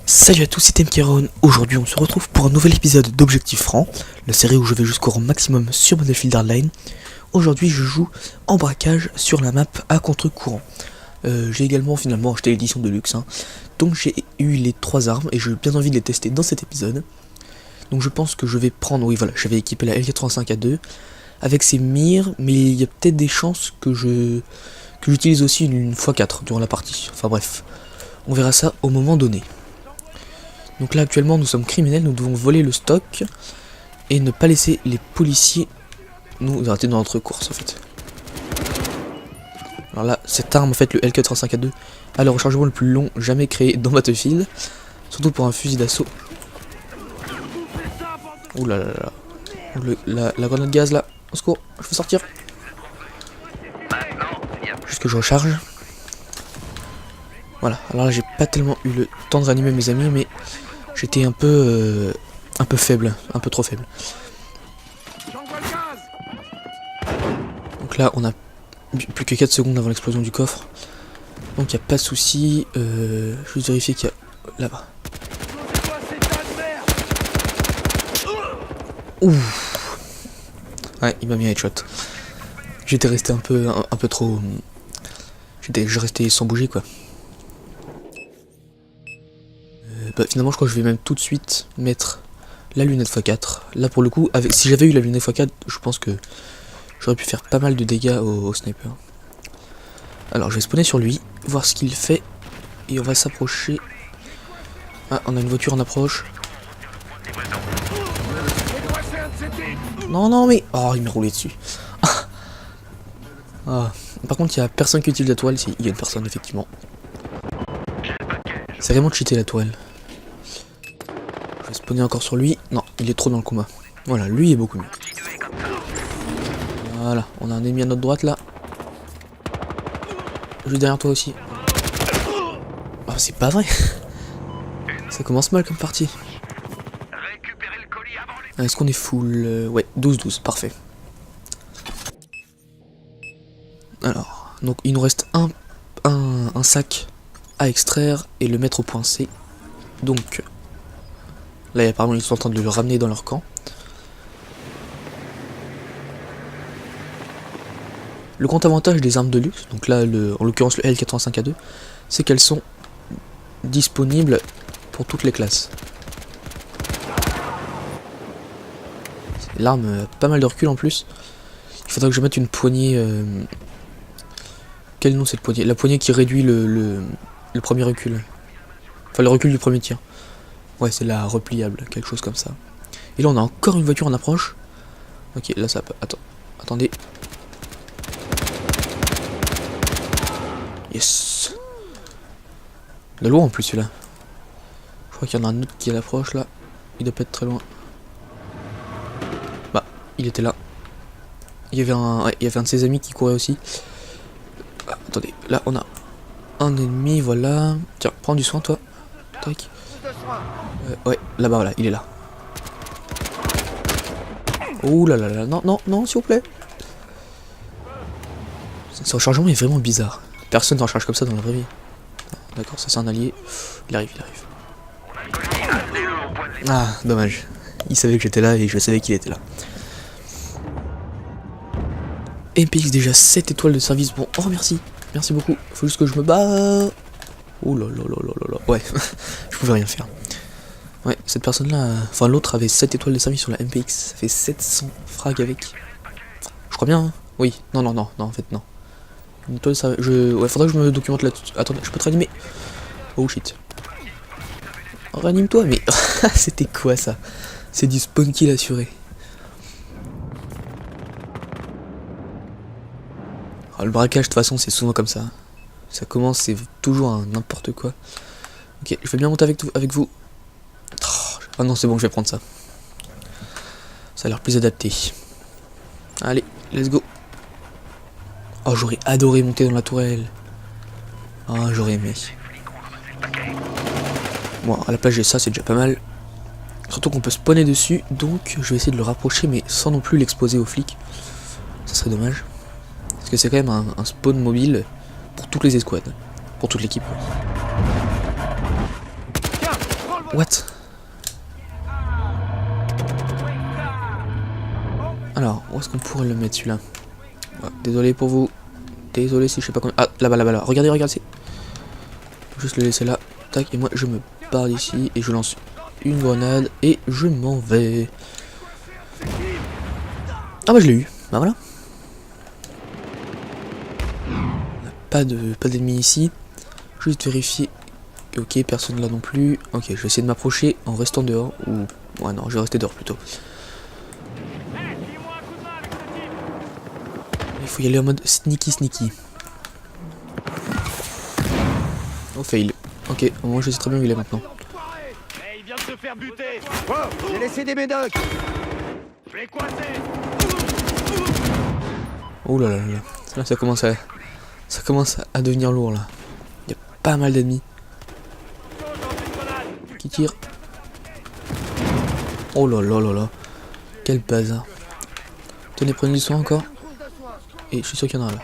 Salut à tous, c'est Temkeron. Aujourd'hui on se retrouve pour un nouvel épisode d'Objectif Franc, la série où je vais jusqu'au rang maximum sur Battlefield Hardline. Aujourd'hui je joue en braquage sur la map à contre-courant. J'ai également finalement acheté l'édition de luxe, donc j'ai eu les 3 armes et j'ai bien envie de les tester dans cet épisode. Donc je pense que je vais prendre, oui voilà, j'avais équipé la L85A2 avec ses mires, mais il y a peut-être des chances que j'utilise aussi une x4 durant la partie. Enfin bref, on verra ça au moment donné. Donc là actuellement nous sommes criminels, nous devons voler le stock et ne pas laisser les policiers nous arrêter dans notre course en fait. Alors là cette arme en fait le L85A2 a le rechargement le plus long jamais créé dans Battlefield, surtout pour un fusil d'assaut. Ouh là là là, la grenade gaz là, au secours, je veux sortir. Juste que je recharge. Voilà, alors là j'ai pas tellement eu le temps de réanimer mes amis mais j'étais un peu faible, un peu trop faible. Donc là on a plus que 4 secondes avant l'explosion du coffre. Donc il n'y a pas de souci. Juste vérifier qu'il y a là-bas. Ouh. Ouais, il m'a mis un headshot. J'étais resté un peu trop. Je restais sans bouger quoi. Bah, finalement je crois que je vais même tout de suite mettre la lunette x4. Là pour le coup, si j'avais eu la lunette x4, je pense que j'aurais pu faire pas mal de dégâts au sniper. Alors je vais spawner sur lui, voir ce qu'il fait, et on va s'approcher. Ah, on a une voiture en approche. Non non mais... Oh, il m'a roulé dessus. Ah. Par contre il y a personne qui utilise la tourelle, il y a une personne effectivement. C'est vraiment cheaté la tourelle. Je vais spawner encore sur lui. Non, il est trop dans le combat. Voilà, lui est beaucoup mieux. Voilà, on a un ennemi à notre droite là. Juste derrière toi aussi. Oh, c'est pas vrai. Ça commence mal comme partie. Est-ce qu'on est full? Ouais, 12-12, parfait. Alors, donc il nous reste un sac à extraire et le mettre au point C. Donc, là apparemment ils sont en train de le ramener dans leur camp. Le grand avantage des armes de luxe, donc là en l'occurrence le L85A2, c'est qu'elles sont disponibles pour toutes les classes. L'arme a pas mal de recul en plus. Il faudra que je mette une poignée. Quel nom cette poignée? La poignée qui réduit le premier recul. Enfin le recul du premier tir. Ouais, c'est la repliable, quelque chose comme ça. Et là on a encore une voiture en approche. Ok, là ça peut... Attendez. Yes. De loin en plus celui-là. Je crois qu'il y en a un autre qui est à l'approche là. Il doit pas être très loin. Bah, il était là. Il y avait un de ses amis qui courait aussi. Ah, attendez, là on a un ennemi, voilà. Tiens, prends du soin toi. Tac. Ouais, là-bas, voilà, il est là. Ouh là là là, non, non, non, s'il vous plaît. Ce rechargement est vraiment bizarre. Personne ne recharge comme ça dans la vraie vie. D'accord, ça c'est un allié. Il arrive, il arrive. Ah, dommage. Il savait que j'étais là et je savais qu'il était là. MPX déjà 7 étoiles de service. Bon, oh merci. Merci beaucoup. Faut juste que je me bats. Oh là là là là là là. Ouais, je pouvais rien faire. Ouais, cette personne-là, enfin l'autre avait 7 étoiles de service sur la MPX. Ça fait 700 frags avec. Je crois bien, hein. Oui, non, non, non, non, en fait, non. Une étoile de service. Ouais, faudrait que je me documente là-dessus. Attendez, je peux te réanimer. Oh shit. Oh, réanime-toi, mais. C'était quoi ça? C'est du spawn kill assuré. Alors, le braquage, de toute façon, c'est souvent comme ça. Ça commence, c'est toujours un n'importe quoi. Ok, je vais bien monter avec vous. Ah non, c'est bon, je vais prendre ça. Ça a l'air plus adapté. Allez, let's go. Oh, j'aurais adoré monter dans la tourelle. Ah, j'aurais aimé. Bon, à la place j'ai ça, c'est déjà pas mal. Surtout qu'on peut spawner dessus, donc je vais essayer de le rapprocher, mais sans non plus l'exposer aux flics. Ça serait dommage. Parce que c'est quand même un spawn mobile pour toutes les escouades. Pour toute l'équipe. What? Alors, où est-ce qu'on pourrait le mettre celui-là? Ouais, désolé pour vous. Désolé si je sais pas comment... Ah, là-bas, là-bas, là. Regardez, regardez. Juste le laisser là. Tac, et moi je me barre d'ici et je lance une grenade et je m'en vais. Ah bah je l'ai eu. Bah voilà. Pas d'ennemis ici. Juste vérifier. Ok, personne là non plus. Ok, je vais essayer de m'approcher en restant dehors. Ou... Ouais non, je vais rester dehors plutôt. Il faut y aller en mode sneaky sneaky. Oh fail. Ok, au moins je sais très bien où il est maintenant. Hey, il vient de se faire buter. Oh, j'ai laissé des médocs. Je l'ai coincé. Oh là là là. Là ça commence à devenir lourd là. Il y a pas mal d'ennemis qui tirent. Oh là là là là. Quel bazar. Tenez, prenez du soin encore. Et je suis sûr qu'il y en a là.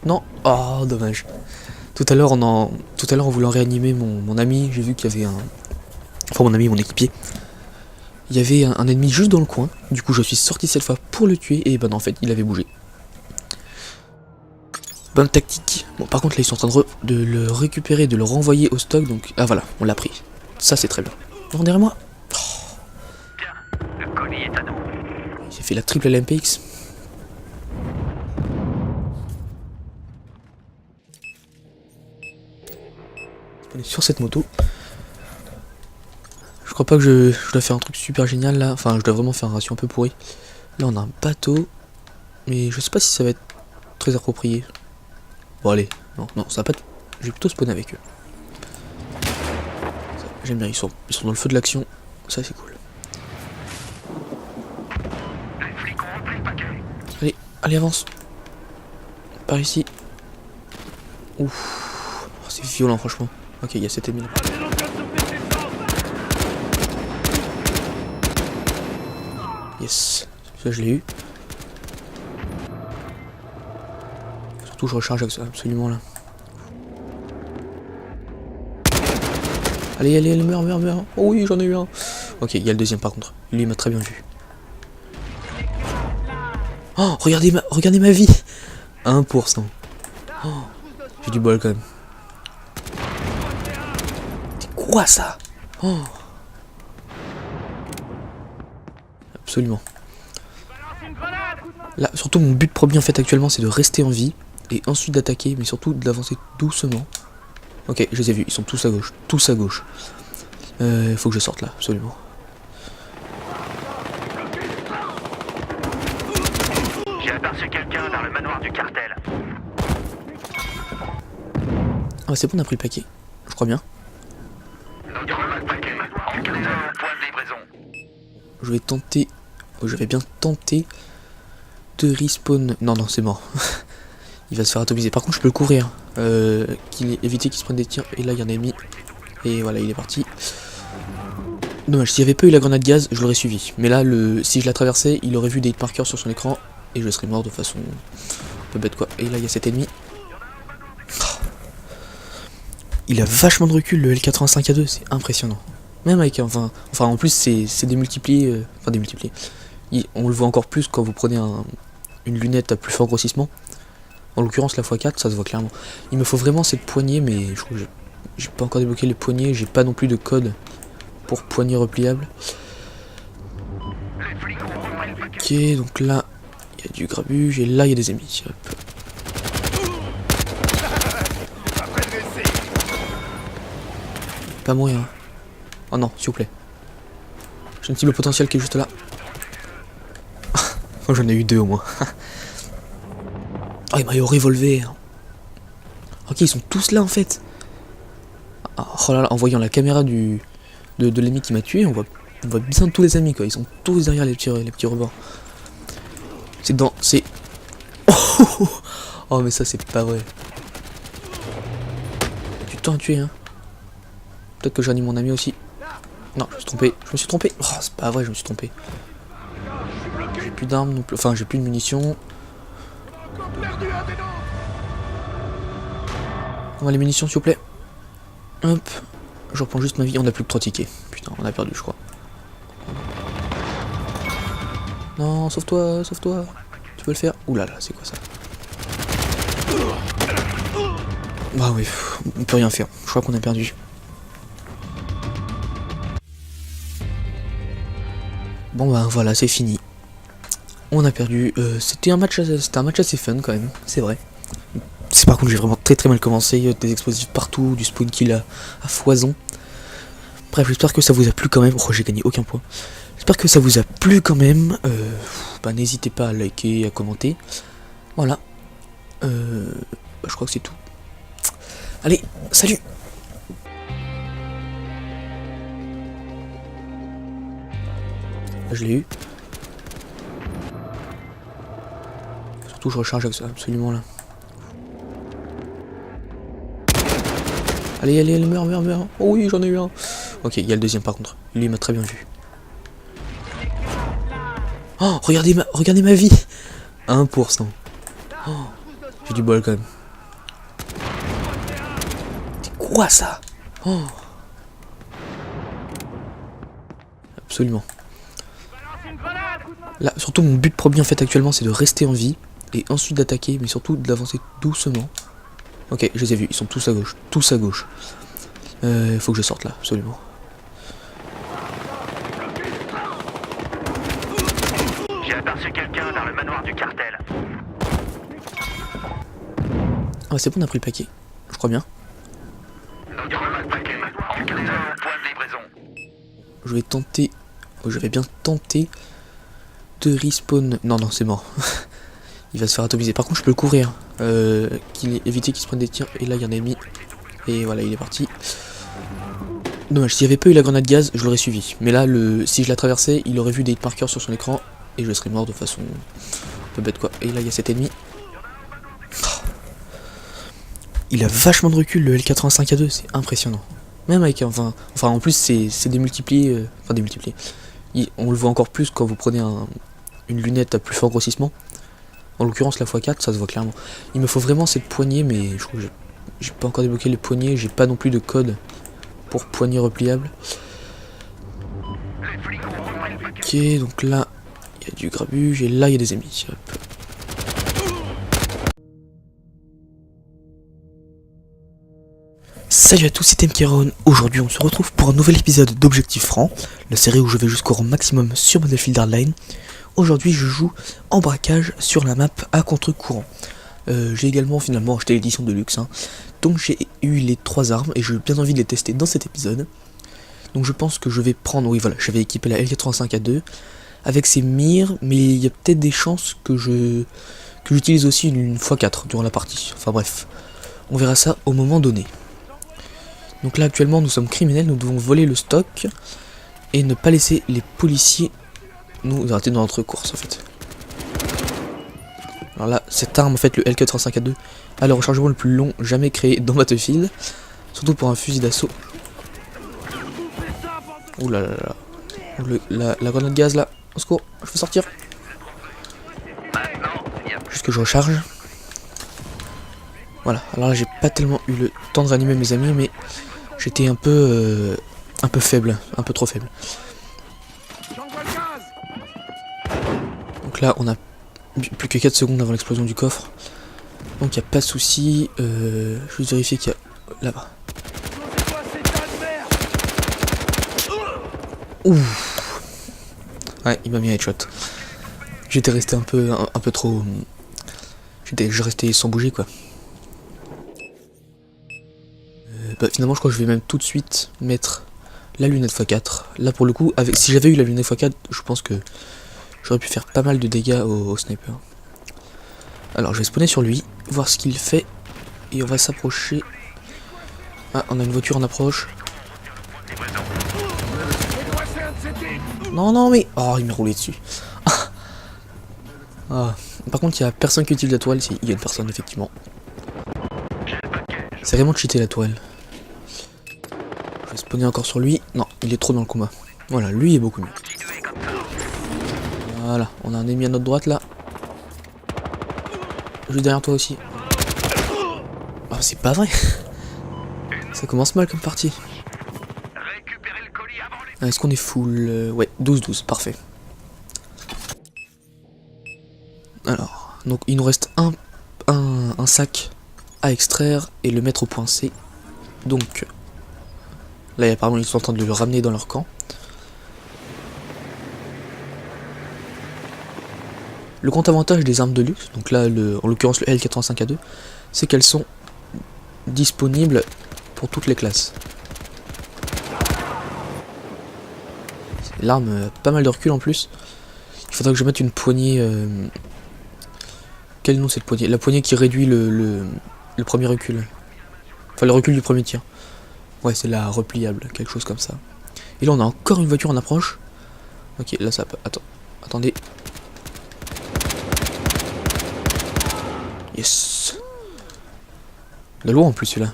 Non. Oh dommage. Tout à l'heure en voulant réanimer mon ami, j'ai vu qu'il y avait un... Enfin mon ami, mon équipier. Il y avait un ennemi juste dans le coin. Du coup je suis sorti cette fois pour le tuer. Et ben en fait il avait bougé. Bonne tactique. Bon par contre là ils sont en train de le récupérer, de le renvoyer au stock. Donc ah voilà, on l'a pris. Ça c'est très bien. Non, derrière moi. Bien, le colis est à nous. J'ai fait la triple LMPX. On est sur cette moto. Je crois pas que je dois faire un truc super génial là. Enfin, je dois vraiment faire un ratio un peu pourri. Là, on a un bateau. Mais je sais pas si ça va être très approprié. Bon, allez. Non, non, ça va pas être... Je vais plutôt spawner avec eux. J'aime bien, ils sont dans le feu de l'action. Ça, c'est cool. Allez, allez, avance. Par ici. Ouf. Oh, c'est violent, franchement. Ok, il y a cet ennemi là. Yes, ça je l'ai eu. Surtout je recharge absolument là. Allez, allez, allez, meurs, meurs, meurs. Oh oui, j'en ai eu un. Ok, il y a le deuxième par contre. Lui il m'a très bien vu. Oh, regardez ma vie. 1%. Oh, j'ai du bol quand même. C'est quoi ça? Oh. Absolument. Là, surtout mon but premier en fait actuellement c'est de rester en vie et ensuite d'attaquer, mais surtout d'avancer doucement. Ok, je les ai vus, ils sont tous à gauche, tous à gauche. Faut que je sorte là, absolument. J'ai aperçu quelqu'un dans le manoir du cartel. Ah c'est bon, on a pris le paquet, je crois bien. Je vais tenter, je vais bien tenter de respawn. Non, non, c'est mort. Il va se faire atomiser. Par contre, je peux le couvrir. Éviter qu'il se prenne des tirs. Et là, il y a un ennemi. Et voilà, il est parti. Dommage, s'il n'y avait pas eu la grenade gaz, je l'aurais suivi. Mais là, si je la traversais, il aurait vu des marqueurs sur son écran. Et je serais mort de façon un peu bête, quoi. Et là, il y a cet ennemi. Il a vachement de recul, le L85A2. C'est impressionnant. Même avec... Enfin en plus, c'est démultiplié. Enfin, démultiplié. On le voit encore plus quand vous prenez une lunette à plus fort grossissement. En l'occurrence la x4 ça se voit clairement. Il me faut vraiment cette poignée, mais je crois que j'ai pas encore débloqué les poignées. J'ai pas non plus de code pour poignée repliable. Ok, donc là il y a du grabuge et là il y a des ennemis. Hop. Pas mourir hein. Oh non, s'il vous plaît. J'ai une cible potentielle qui est juste là. Oh, j'en ai eu deux au moins. Oh, il m'a eu au revolver. Ok, ils sont tous là en fait. Oh là là, en voyant la caméra de l'ennemi qui m'a tué, on voit bien tous les amis quoi. Ils sont tous derrière les petits rebords. C'est dans... C'est... Oh mais ça c'est pas vrai. Du temps à tuer hein. Peut-être que j'anime mon ami aussi. Non, je me suis trompé. Je me suis trompé. Oh, c'est pas vrai, je me suis trompé. J'ai plus d'armes non plus. Enfin, j'ai plus de munitions. On va les munitions, s'il vous plaît. Hop. Je reprends juste ma vie, on a plus que 3 tickets. Putain, on a perdu, je crois. Non, sauve-toi, sauve-toi. Tu peux le faire. Ouh là là, c'est quoi ça? Bah oui, on peut rien faire. Je crois qu'on a perdu. Bon bah voilà, c'est fini. On a perdu. C'était un match assez fun quand même, c'est vrai. C'est par contre j'ai vraiment très mal commencé, des explosifs partout, du spawn kill à foison. Bref, j'espère que ça vous a plu quand même. Oh, j'ai gagné aucun point. J'espère que ça vous a plu quand même. Bah n'hésitez pas à liker, à commenter. Voilà. Bah, je crois que c'est tout. Allez, salut. Je l'ai eu. Surtout je recharge absolument là. Allez, allez, allez, meurs. Oh oui, j'en ai eu un. Ok, il y a le deuxième par contre. Lui, il m'a très bien vu. Oh, regardez ma vie. 1%. Oh, j'ai du bol quand même. C'est quoi ça? Oh. Absolument. Là, surtout mon but premier en fait actuellement, c'est de rester en vie. Et ensuite d'attaquer, mais surtout d'avancer doucement. Ok, je les ai vus, ils sont tous à gauche. Tous à gauche. Faut que je sorte là, absolument. J'ai aperçu quelqu'un dans le manoir du cartel. Ah c'est bon, on a pris le paquet. Je crois bien. Je vais tenter... Oh, je vais bien tenter de respawn... Non, c'est mort. Il va se faire atomiser. Par contre, je peux le couvrir. Éviter qu'il se prenne des tirs. Et là, il y a un ennemi. Et voilà, il est parti. Dommage, s'il n'y avait pas eu la grenade gaz, je l'aurais suivi. Mais là, si je la traversais, il aurait vu des hit markers sur son écran. Et je serais mort de façon un peu bête, quoi. Et là, il y a cet ennemi. Il a vachement de recul, le L85A2. C'est impressionnant. Même avec... Enfin en plus, c'est démultiplié. Enfin, démultiplié. On le voit encore plus quand vous prenez une lunette à plus fort grossissement. En l'occurrence, la x4, ça se voit clairement. Il me faut vraiment cette poignée, mais je trouve que j'ai pas encore débloqué les poignées. J'ai pas non plus de code pour poignée repliable. Ok, donc là, il y a du grabuge, et là, il y a des ennemis. Hop. Salut à tous, c'est Temkeron. Aujourd'hui, on se retrouve pour un nouvel épisode d'Objectif Franc, la série où je vais jusqu'au rang maximum sur Battlefield Hardline. Aujourd'hui, je joue en braquage sur la map à contre-courant. J'ai également finalement acheté l'édition de luxe, hein. Donc j'ai eu les 3 armes et j'ai bien envie de les tester dans cet épisode. Donc je pense que je vais prendre, oui voilà, j'avais équipé la L85A2 avec ses mires, mais il y a peut-être des chances que j'utilise aussi une x4 durant la partie. Enfin bref, on verra ça au moment donné. Donc là actuellement nous sommes criminels, nous devons voler le stock et ne pas laisser les policiers nous arrêter dans notre course en fait. Alors là, cette arme en fait, le L85A2, a le rechargement le plus long jamais créé dans Battlefield, surtout pour un fusil d'assaut. Ouh là là là, la grenade gaz là, au secours, je peux sortir. Juste que je recharge. Voilà, alors là j'ai pas tellement eu le temps de réanimer mes amis, mais j'étais un peu faible, un peu trop faible. Donc là on a plus que 4 secondes avant l'explosion du coffre. Donc il n'y a pas de souci. Je vais vérifier qu'il y a là-bas. Ouh. Ouais, il m'a mis un headshot. J'étais resté un peu trop. Je restais sans bouger quoi. Bah, finalement je crois que je vais même tout de suite mettre la lunette x4. Là pour le coup, si j'avais eu la lunette x4, je pense que j'aurais pu faire pas mal de dégâts au sniper. Alors je vais spawner sur lui, voir ce qu'il fait, et on va s'approcher. Ah, on a une voiture en approche. Non mais... Oh, il m'a roulé dessus. Ah. Par contre, il y a personne qui utilise la tourelle, il y a une personne effectivement. C'est vraiment cheaté la tourelle. Je vais spawner encore sur lui. Non, il est trop dans le combat. Voilà, lui est beaucoup mieux. Voilà, on a un ennemi à notre droite là. Juste derrière toi aussi. Oh, c'est pas vrai. Ça commence mal comme partie. Est-ce qu'on est full? Ouais, 12-12, parfait. Alors, donc il nous reste un sac à extraire et le mettre au point C. Donc, là apparemment ils sont en train de le ramener dans leur camp. Le grand avantage des armes de luxe, donc là en l'occurrence le L85A2, c'est qu'elles sont disponibles pour toutes les classes. L'arme a pas mal de recul en plus. Il faudra que je mette une poignée... Quel nom cette poignée? La poignée qui réduit le premier recul. Enfin le recul du premier tir. Ouais, c'est la repliable, quelque chose comme ça. Et là on a encore une voiture en approche. Ok, là ça peut... Attendez. Yes. De loin en plus celui-là.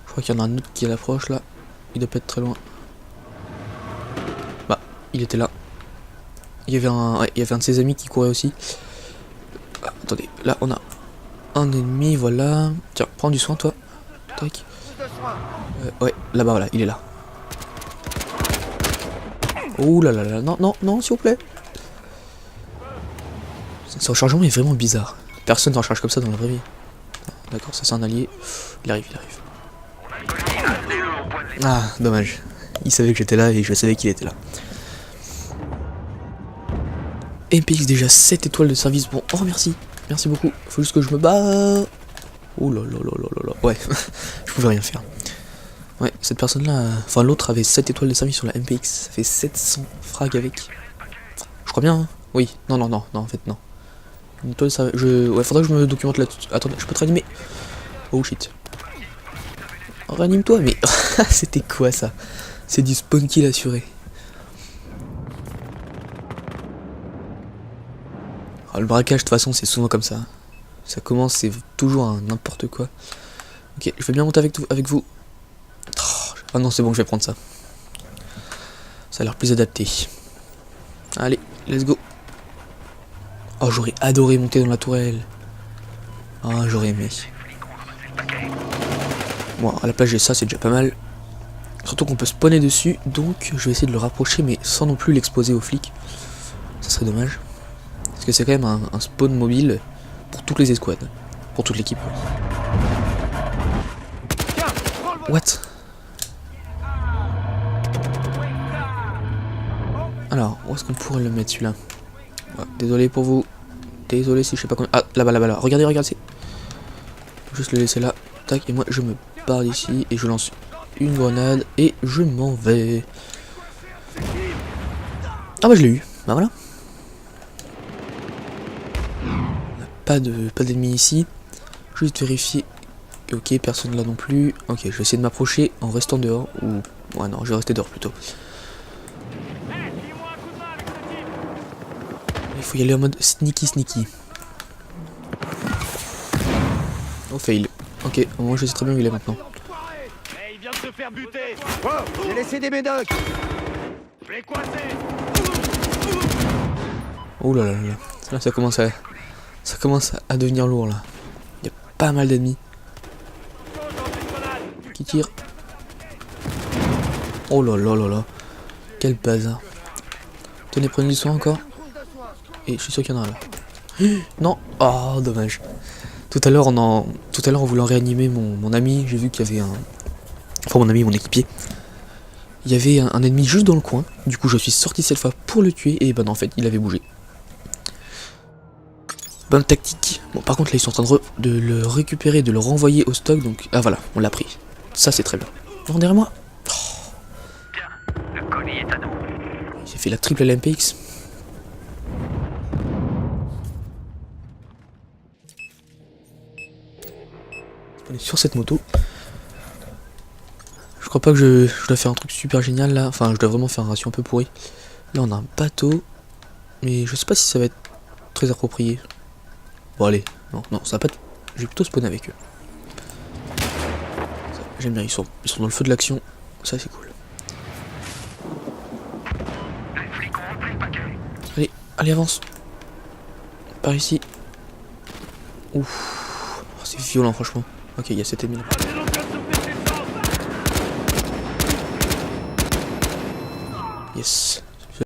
Je crois qu'il y en a un autre qui est à l'approche là. Il doit pas être très loin. Bah, il était là. Il y avait un de ses amis qui courait aussi. Ah, attendez, là on a un ennemi, voilà. Tiens, prends du soin toi. Tac. Ouais, là-bas, voilà, il est là. Oh là là là, non, non, non, s'il vous plaît. Ce rechargement est vraiment bizarre. Personne ne recharge comme ça dans la vraie vie. D'accord, ça c'est un allié. Il arrive, il arrive. Ah, dommage. Il savait que j'étais là et je savais qu'il était là. MPX déjà 7 étoiles de service. Bon, oh merci. Merci beaucoup. Faut juste que je me bats. Oh là là là là là là. Ouais, je pouvais rien faire. Ouais, cette personne-là, enfin l'autre avait 7 étoiles de service sur la MPX. Ça fait 700 frags avec. Je crois bien, hein. Oui, non, non, non, non, en fait, non. Une étoile de service. Ouais, faudrait que je me documente là-dessus. Attendez, je peux te réanimer. Oh shit. Réanime-toi, mais c'était quoi ça? C'est du spawn kill assuré. Ah, le braquage, de toute façon, c'est souvent comme ça. Ça commence, c'est toujours un n'importe quoi. Ok, je vais bien monter avec vous. Ah non, c'est bon, je vais prendre ça. Ça a l'air plus adapté. Allez, let's go. Oh, j'aurais adoré monter dans la tourelle. Ah, j'aurais aimé. Bon, à la place j'ai ça, c'est déjà pas mal. Surtout qu'on peut spawner dessus, donc je vais essayer de le rapprocher, mais sans non plus l'exposer aux flics. Ça serait dommage. Parce que c'est quand même un spawn mobile pour toutes les escouades. Pour toute l'équipe. What? Alors, où est-ce qu'on pourrait le mettre celui-là? Ouais, désolé pour vous. Désolé si je sais pas combien. Ah, là-bas, là-bas, là. Regardez, regardez. Juste le laisser là. Tac, et moi je me barre d'ici et je lance une grenade et je m'en vais. Ah bah je l'ai eu. Bah voilà. Pas d'ennemis ici. Juste vérifier. Ok, personne là non plus. Ok, je vais essayer de m'approcher en restant dehors. Ou... ouais non, je vais rester dehors plutôt. Il faut y aller en mode sneaky sneaky. Oh fail. Ok, moi je sais très bien où il est maintenant. Il vient de se faire buter. Oh, j'ai laissé des médocs. Je l'ai coincé. Oh là là là. Là ça commence à devenir lourd là. Il y a pas mal d'ennemis. Qui tire. Oh là là là là. Quel bazar. Tenez, prenez du soin encore. Et je suis sûr qu'il y en a un là. Non. Oh dommage. Tout à l'heure en voulant réanimer mon ami, j'ai vu qu'il y avait un... Enfin mon ami, mon équipier. Il y avait un ennemi juste dans le coin. Du coup je suis sorti cette fois pour le tuer. Et ben en fait il avait bougé. Bonne tactique. Bon par contre là ils sont en train de le récupérer, de le renvoyer au stock. Donc ah voilà, on l'a pris. Ça c'est très bien. Non derrière moi. Oh. Tiens, le colis est à nous. J'ai fait la triple LMPX. On est sur cette moto. Je crois pas que je dois faire un truc super génial là. Enfin, je dois vraiment faire un ratio un peu pourri. Là, on a un bateau. Mais je sais pas si ça va être très approprié. Bon, allez. Non, non, ça va pas être... Je vais plutôt spawner avec eux. J'aime bien, ils sont dans le feu de l'action. Ça, c'est cool. Les flics ont rempli le paquet. Allez, allez, avance. Par ici. Ouf. Oh, c'est violent, franchement. Ok, il y a cet ennemi là. Yes.